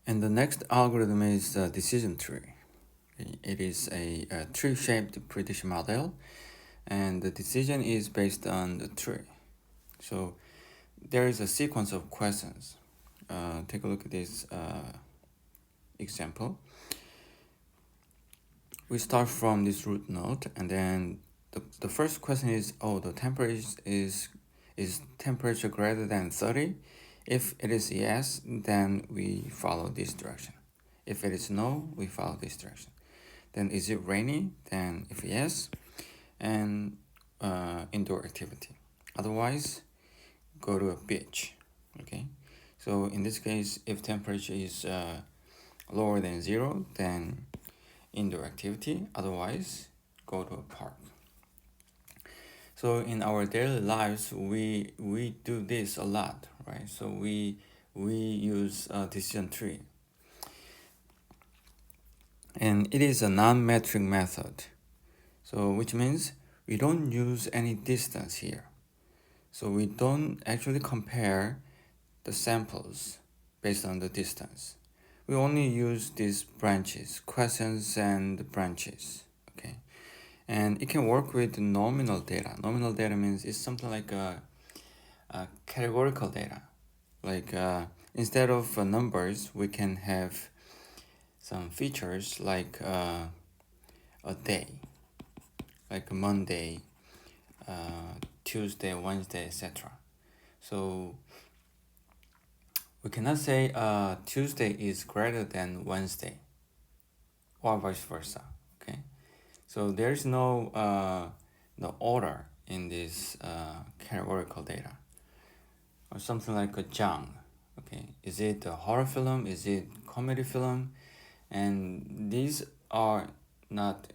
And the next algorithm is the decision tree. It is a tree-shaped prediction model, and the decision is based on the tree. So there is a sequence of questions. Take a look at this example. We start from this root node, and then the first question is, the temperature is temperature greater than 30? If it is yes, then we follow this direction. If it is no, we follow this direction. Then is it rainy? Then if yes, and indoor activity. Otherwise, go to a beach. Okay. So in this case, if temperature is lower than 0, then indoor activity. Otherwise, go to a park. So in our daily lives, we do this a lot, right? So we use a decision tree, and it is a non-metric method. So which means we don't use any distance here. So we don't actually compare the samples based on the distance. We only use these branches, questions and branches, okay? And it can work with nominal data. Nominal data means it's something like a categorical data. Like instead of numbers, we can have some features like a day, like a Monday, Tuesday, Wednesday, etc. So we cannot say Tuesday is greater than Wednesday, or vice versa. Okay, so there's no order in this categorical data, or something like a genre. Okay, is it a horror film? Is it comedy film? And these are not,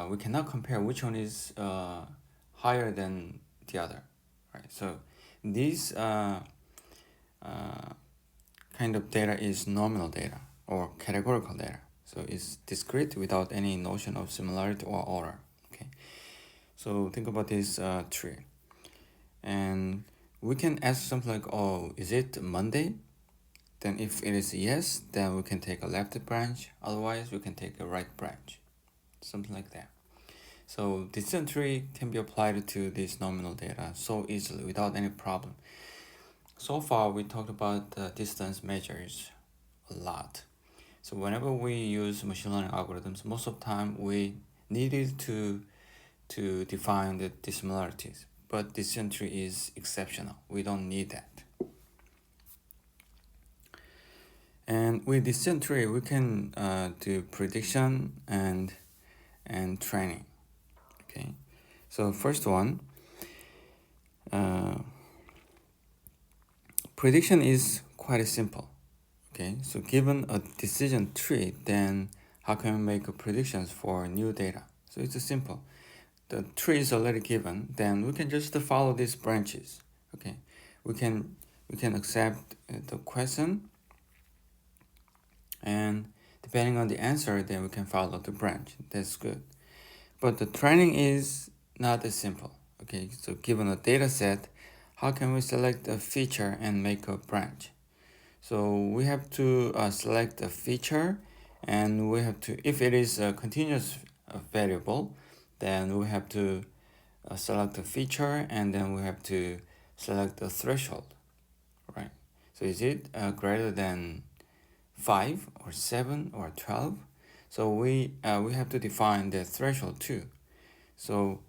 we cannot compare which one is higher than the other, right? So these kind of data is nominal data or categorical data. So it's discrete without any notion of similarity or order. Okay, so think about this tree, and we can ask something like, oh, is it Monday? Then if it is yes, then we can take a left branch. Otherwise, we can take a right branch, something like that. So decision tree can be applied to this nominal data so easily without any problem. So far, we talked about the distance measures a lot. So whenever we use machine learning algorithms, most of the time we needed to define the dissimilarities. But decision tree is exceptional. We don't need that. And with decision tree, we can do prediction and training. Okay, so first one, prediction is quite simple. Okay, so given a decision tree, then how can we make predictions for new data? So it's simple. The tree is already given, then we can just follow these branches. Okay, we can accept the question, and depending on the answer, then we can follow the branch. That's good. But the training is not as simple. Okay, so given a data set, how can we select a feature and make a branch? So we have to select a feature, and we have to, if it is a continuous variable, then we have to select a feature, and then we have to select the threshold, right? So is it greater than 5 or 7 or 12? So we have to define the threshold too. So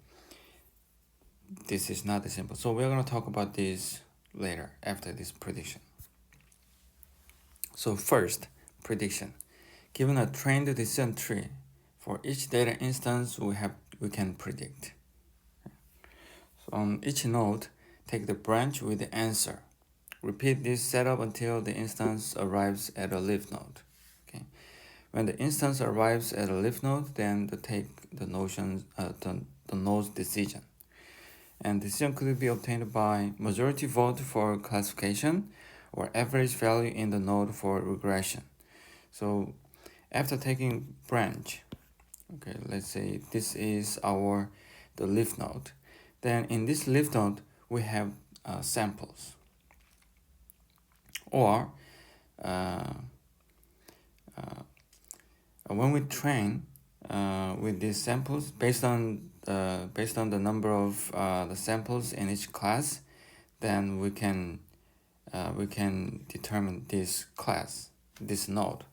this is not as simple. So we're going to talk about this later after this prediction. So first, prediction. Given a trained decision tree, for each data instance we can predict. So on each node, take the branch with the answer. Repeat this setup until the instance arrives at a leaf node. Okay. When the instance arrives at a leaf node, then take the node's decision. And decision could be obtained by majority vote for classification or average value in the node for regression. So after taking branch, okay, let's say this is the leaf node. Then in this leaf node, we have samples. Or when we train with these samples, based on the number of the samples in each class, then we can determine this class, this node.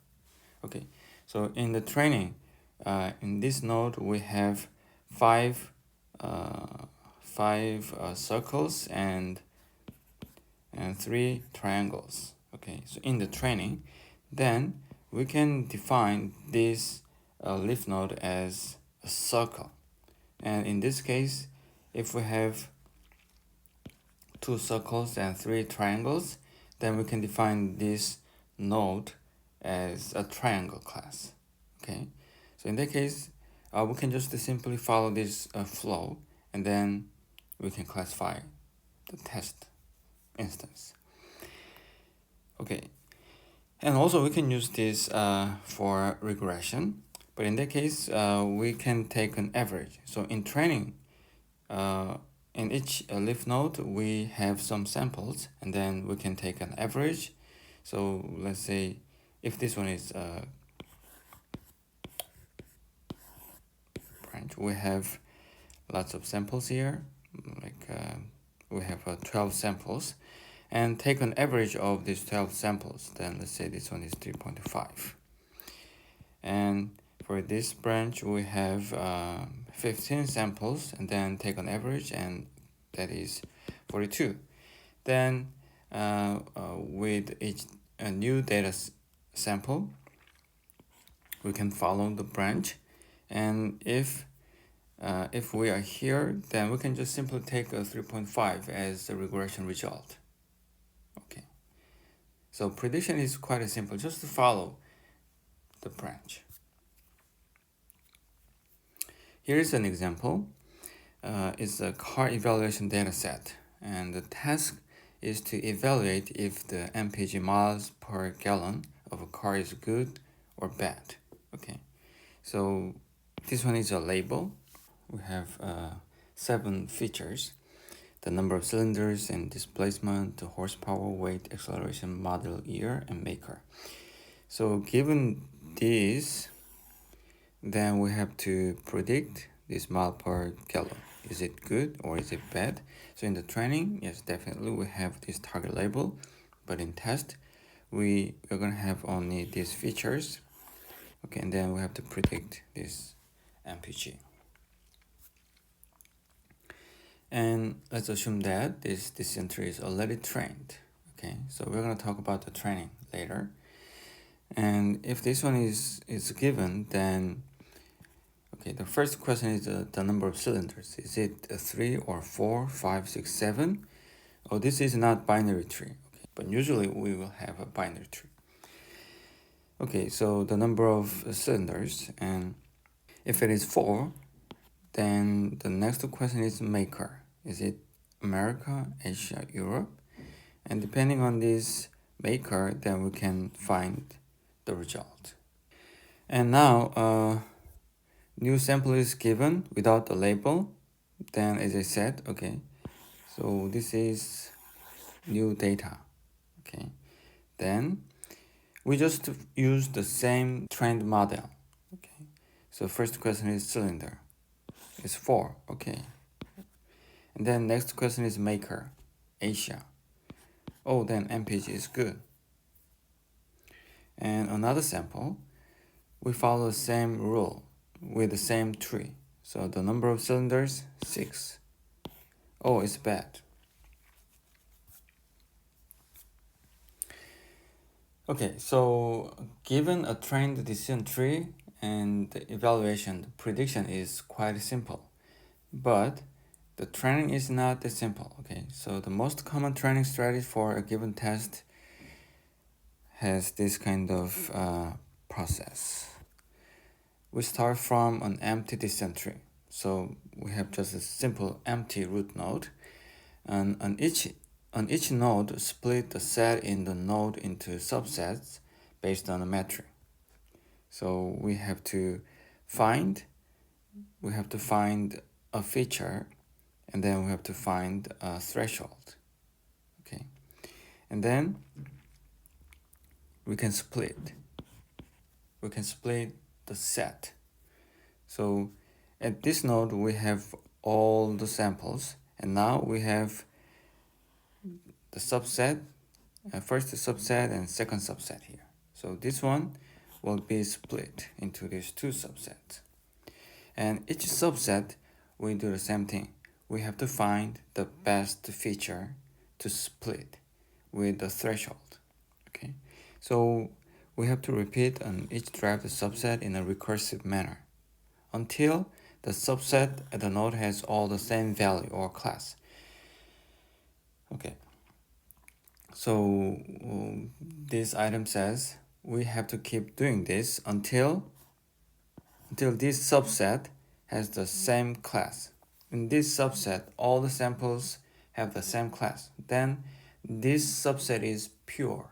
Okay, so in the training, in this node we have five circles and three triangles. Okay, so in the training, then we can define this leaf node as a circle. And in this case, if we have two circles and three triangles, then we can define this node as a triangle class. Okay, so in that case, we can just simply follow this flow, and then we can classify the test instance. Okay, and also we can use this for regression, but in that case, we can take an average. So in training, in each leaf node, we have some samples, and then we can take an average. So let's say if this one is branch, we have lots of samples here, like we have 12 samples, and take an average of these 12 samples. Then let's say this one is 3.5. And for this branch, we have 15 samples, and then take an average, and that is 42. Then with each new data sample, we can follow the branch, and if we are here, then we can just simply take a 3.5 as the regression result. Okay, so prediction is quite simple, just to follow the branch. Here is an example. It's a car evaluation data set, and the task is to evaluate if the mpg miles per gallon of a car is good or bad. Okay, so this one is a label. We have 7 features: the number of cylinders and displacement, the horsepower, weight, acceleration, model year, and maker. So given this, then we have to predict this mile per gallon. Is it good or is it bad? So in the training, yes, definitely we have this target label, but in test, we are going to have only these features. Okay, and then we have to predict this mpg. And let's assume that this decision tree is already trained. Okay, so we're going to talk about the training later. And if this one is given, then okay, the first question is the number of cylinders. Is it 3 or 4, 5, 6, 7? Oh, this is not binary tree. Okay, but usually we will have a binary tree. Okay, so the number of cylinders, and if it is 4, then the next question is maker. Is it America, Asia, Europe? And depending on this maker, then we can find the result. And now, new sample is given without the label. Then, as I said, okay, so this is new data. Okay, then we just use the same trained model. Okay, so first question is cylinder. It's 4. Okay, and then next question is maker, Asia. Oh, then mpg is good. And another sample, we follow the same rule with the same tree. So the number of cylinders, 6. Oh, it's bad. Okay, so given a trained decision tree and the evaluation, the prediction is quite simple. But the training is not that simple. Okay, so the most common training strategy for a given test has this kind of process. We start from an empty decision tree. So we have just a simple empty root node, and on each node split the set in the node into subsets based on a metric. So we have to find a feature, and then we have to find a threshold. Okay, and then we can split the set. So at this node, we have all the samples, and now we have the subset, first subset and second subset here. So this one will be split into these two subsets. And each subset, we do the same thing. We have to find the best feature to split with the threshold. Okay, so we have to repeat on each derived subset in a recursive manner until the subset at the node has all the same value or class. Okay, so this item says we have to keep doing this until this subset has the same class. In this subset, all the samples have the same class. Then this subset is pure,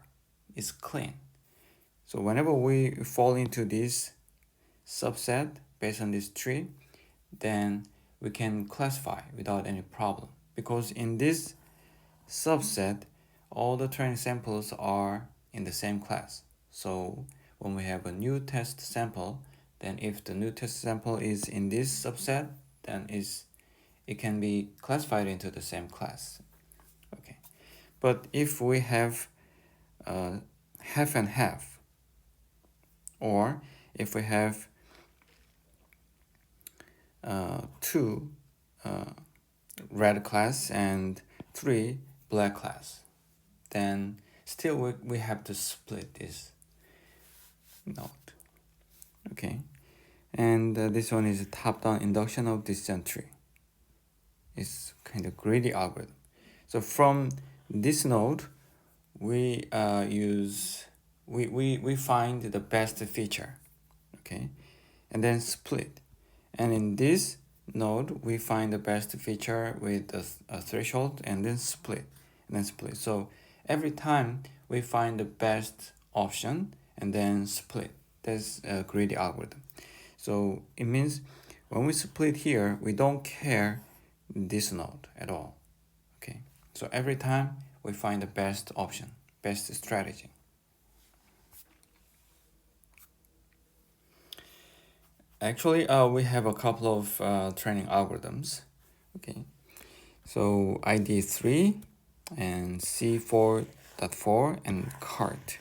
is clean. So whenever we fall into this subset based on this tree, then we can classify without any problem. Because in this subset, all the training samples are in the same class. So when we have a new test sample, then if the new test sample is in this subset, then it can be classified into the same class. Okay, but if we have half and half, or if we have two red class and three black class, then still we have to split this node. Okay, and this one is a top-down induction of decision tree. It's kind of greedy algorithm. So from this node, we find the best feature, okay, and then split. And in this node, we find the best feature with a threshold and then split, So every time we find the best option and then split. That's a greedy algorithm. So it means when we split here, we don't care this node at all. Okay, so every time we find the best option, best strategy. Actually, we have a couple of training algorithms. Okay, so ID3 and C4.4 and CART.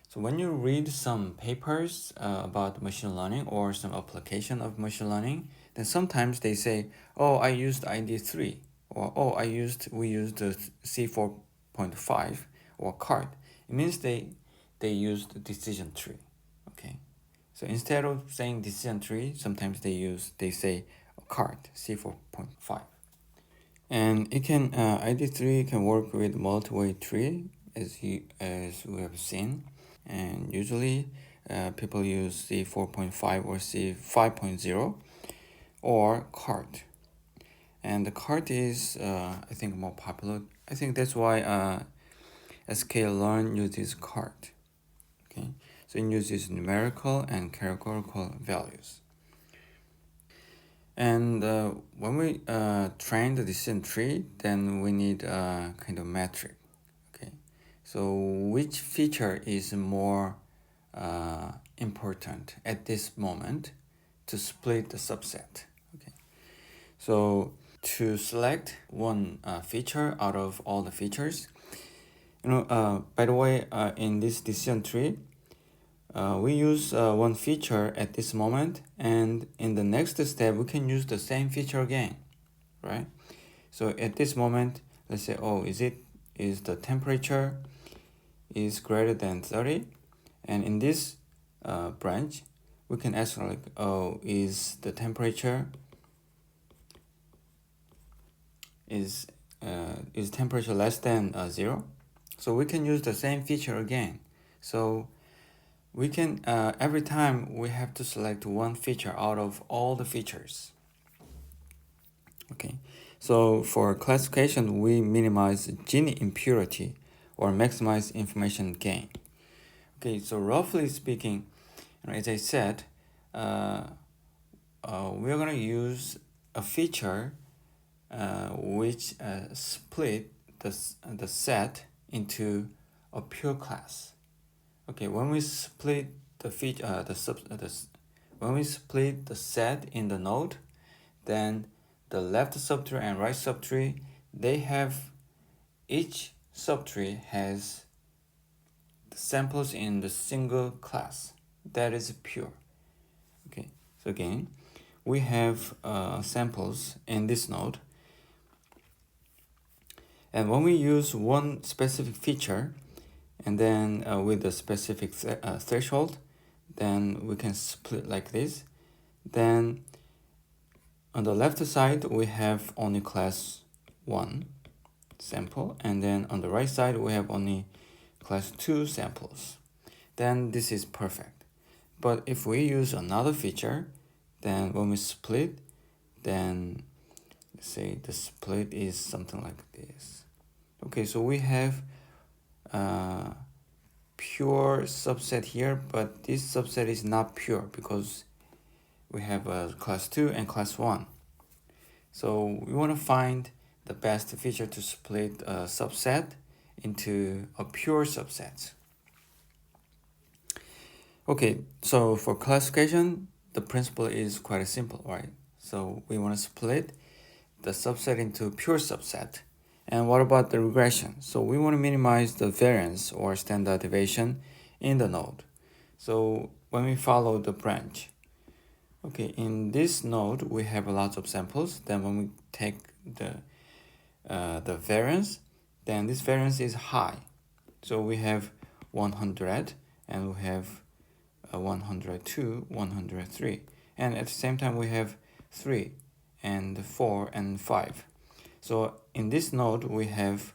So when you read some papers about machine learning or some application of machine learning, then sometimes they say, oh, I used ID3, or oh, we used the C4.5 or CART. It means they used decision tree. Okay, so instead of saying decision tree, sometimes they say CART, C4.5. And it can ID3 can work with multi-way tree as we have seen, and usually people use C4.5 or C5.0 or CART. And the CART is I think more popular. I think that's why sklearn uses CART. Okay, so it uses numerical and categorical values. And when we train the decision tree, then we need a kind of metric. Okay, so which feature is more important at this moment to split the subset? Okay, so to select one feature out of all the features, by the way, in this decision tree, we use one feature at this moment, and in the next step we can use the same feature again, right? So at this moment, let's say, oh, is the temperature is greater than 30, and in this branch we can ask like, oh, is the temperature is temperature less than 0? So we can use the same feature again. So we can every time we have to select one feature out of all the features. Okay, so for classification, we minimize gene impurity or maximize information gain. Okay, so roughly speaking, as I said, we're gonna use a feature which split the set into a pure class. Okay, when we split the when we split the set in the node, then the left subtree and right subtree, each subtree has the samples in the single class that is pure. Okay, so again, we have samples in this node, and when we use one specific feature and then with a specific threshold, then we can split like this. Then on the left side we have only class 1 sample, and then on the right side we have only class 2 samples. Then this is perfect. But if we use another feature, then when we split, then let's say the split is something like this. Okay, so we have pure subset here, but this subset is not pure because we have a class 2 and class 1. So we want to find the best feature to split a subset into a pure subset. Okay, so for classification, the principle is quite simple, right? So we want to split the subset into pure subset. And what about the regression? So we want to minimize the variance or standard deviation in the node. So when we follow the branch, okay, in this node we have a lot of samples. Then when we take the variance, then this variance is high. So we have 100 and we have 102, 103, and at the same time we have 3 and 4 and 5. So in this node we have,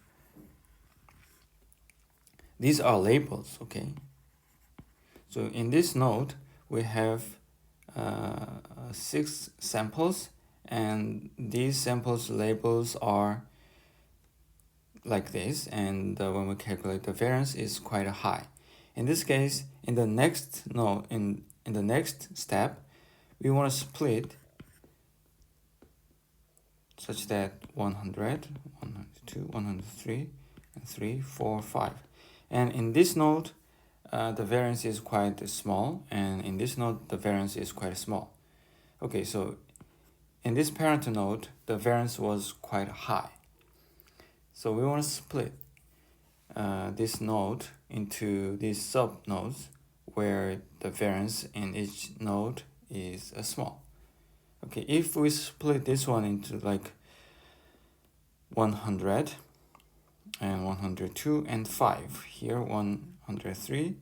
these are labels, okay? So in this node we have 6 samples, and these samples labels are like this, and when we calculate the variance is quite high. In this case, in the next node, in the next step, we want to split such that 100, 102, 103, and 3, 4, 5. And in this node, the variance is quite small, and in this node, the variance is quite small. Okay, so in this parent node, the variance was quite high. So we want to split this node into these sub-nodes where the variance in each node is small. Okay, if we split this one into like 100 and 102 and 5, here 103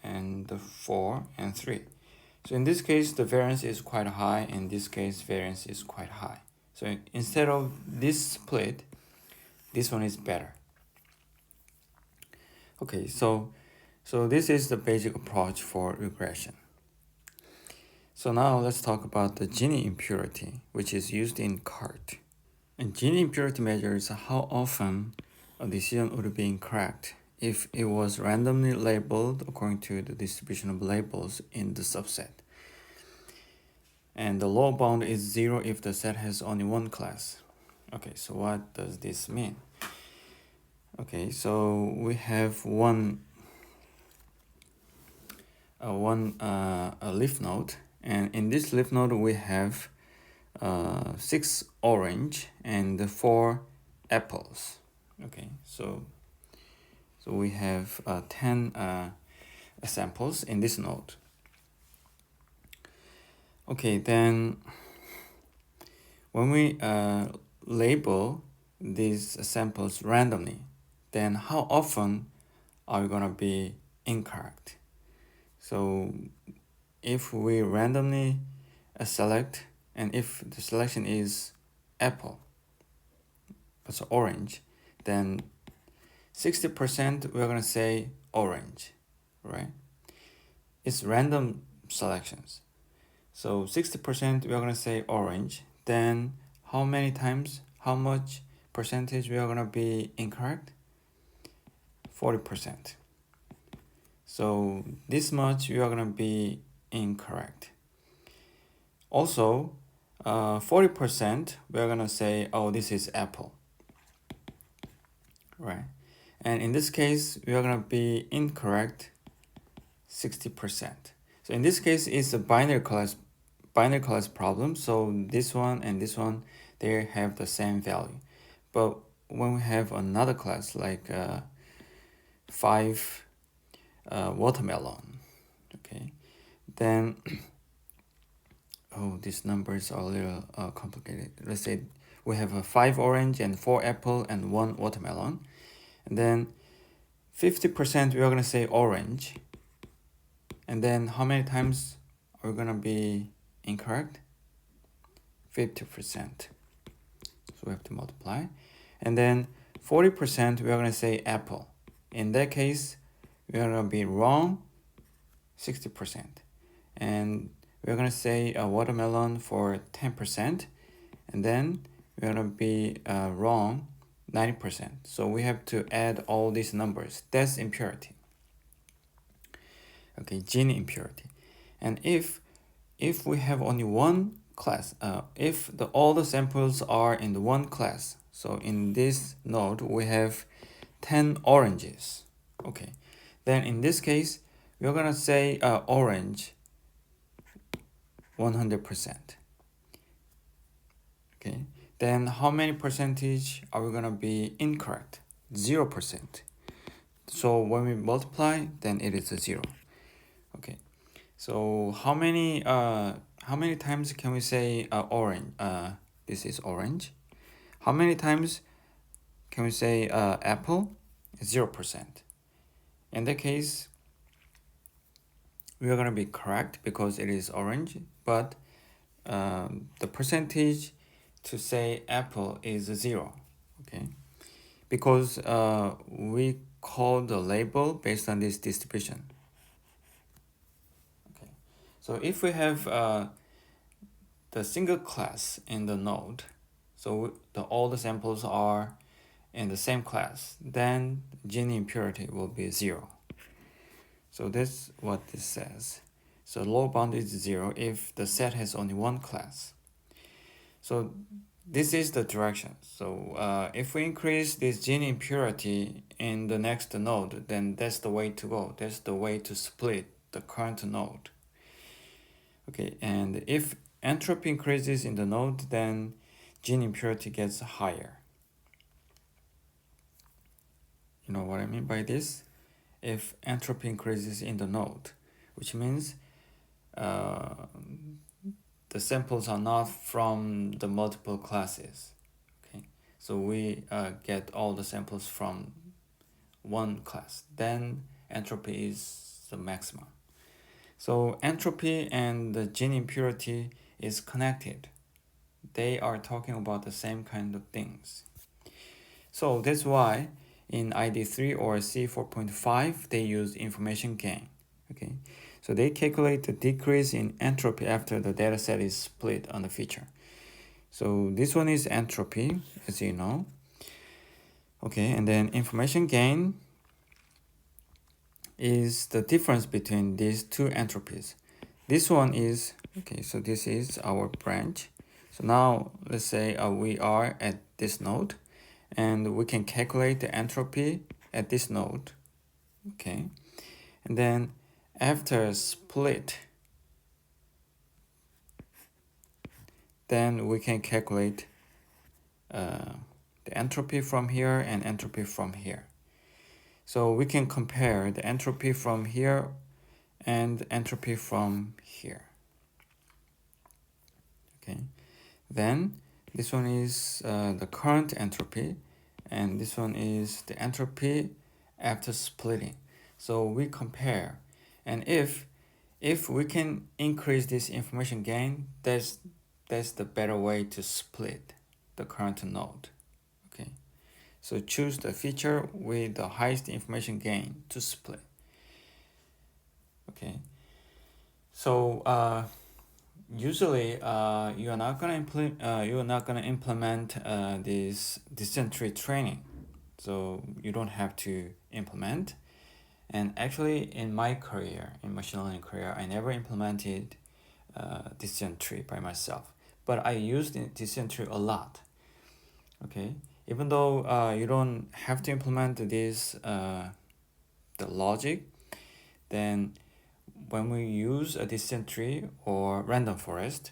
and 4 and 3. So in this case, the variance is quite high. In this case, variance is quite high. So instead of this split, this one is better. Okay, so this is the basic approach for regression. So now let's talk about the Gini impurity, which is used in CART. And Gini impurity measures how often a decision would be incorrect if it was randomly labeled according to the distribution of labels in the subset. And the lower bound is 0 if the set has only one class. Okay, so what does this mean? Okay, so we have a leaf node, and in this leaf node we have 6 orange and 4 apples. Okay, so we have 10 samples in this node. Okay, then when we label these samples randomly, then how often are we gonna be incorrect? So if we randomly select, and if the selection is apple, it's orange, then 60% we're gonna say orange, right? It's random selections. So 60% we're gonna say orange, then how much percentage we are gonna be incorrect? 40%. So this much you are gonna be incorrect. Also, 40% we are gonna say, oh, this is apple, right? And in this case, we are gonna be incorrect 60%. So in this case, it's a binary binary class problem, so this one and this one, they have the same value. But when we have another class like 5 watermelon, okay, then oh, these numbers are a little complicated. Let's say we have a 5 orange and 4 apple and 1 watermelon, and then 50% we are going to say orange, and then how many times are we going to be incorrect? 50%. So we have to multiply. And then 40% we are going to say apple. In that case, we are going to be wrong 60%. And we're going to say a watermelon for 10%. And then we're going to be wrong 90%. So we have to add all these numbers. That's impurity. Okay, gene impurity. And if we have only one class, if all the samples are in the one class, so in this node we have 10 oranges, okay, then in this case we're gonna say orange 100%. Okay, then how many percentage are we gonna be incorrect? 0%. So when we multiply, then it is a 0. Okay, so how many times can we say orange? This is orange. How many times can we say apple? 0%. In that case, we are going to be correct because it is orange, but the percentage to say apple is 0. Okay, because we call the label based on this distribution. Okay, so if we have the single class in the node, so all the samples are in the same class, then gene impurity will be 0. So that's what this says. So lower bound is 0 if the set has only one class. So this is the direction. So if we increase this gene impurity in the next node, then that's the way to go. That's the way to split the current node. Okay, and if entropy increases in the node, then gene impurity gets higher. You know what I mean by this? If entropy increases in the node, which means the samples are not from the multiple classes. Okay, so we get all the samples from one class. Then entropy is the maximum. So entropy and the gene impurity is connected. They are talking about the same kind of things. So that's why in ID3 or C4.5 they use information gain. Okay, so they calculate the decrease in entropy after the data set is split on the feature. So this one is entropy, as you know. Okay, and then information gain is the difference between these two entropies. This one is, okay, so this is our branch. So now let's say we are at this node and we can calculate the entropy at this node. Okay, and then after split, then we can calculate the entropy from here and entropy from here. So we can compare the entropy from here and entropy from here. Okay, then this one is the current entropy, and this one is the entropy after splitting. So we compare, and if we can increase this information gain, that's the better way to split the current node. Okay, so choose the feature with the highest information gain to split. Okay, so usually you are not gonna implement this decision tree training, so you don't have to implement. And actually, in my career, in machine learning career, I never implemented decision tree by myself, but I used decision tree a lot. Okay, even though you don't have to implement this the logic, then when we use a distant tree or random forest,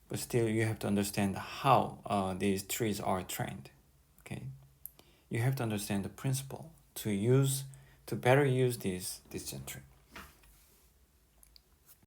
but still you have to understand how these trees are trained. Okay, you have to understand the principle to better use this distant tree.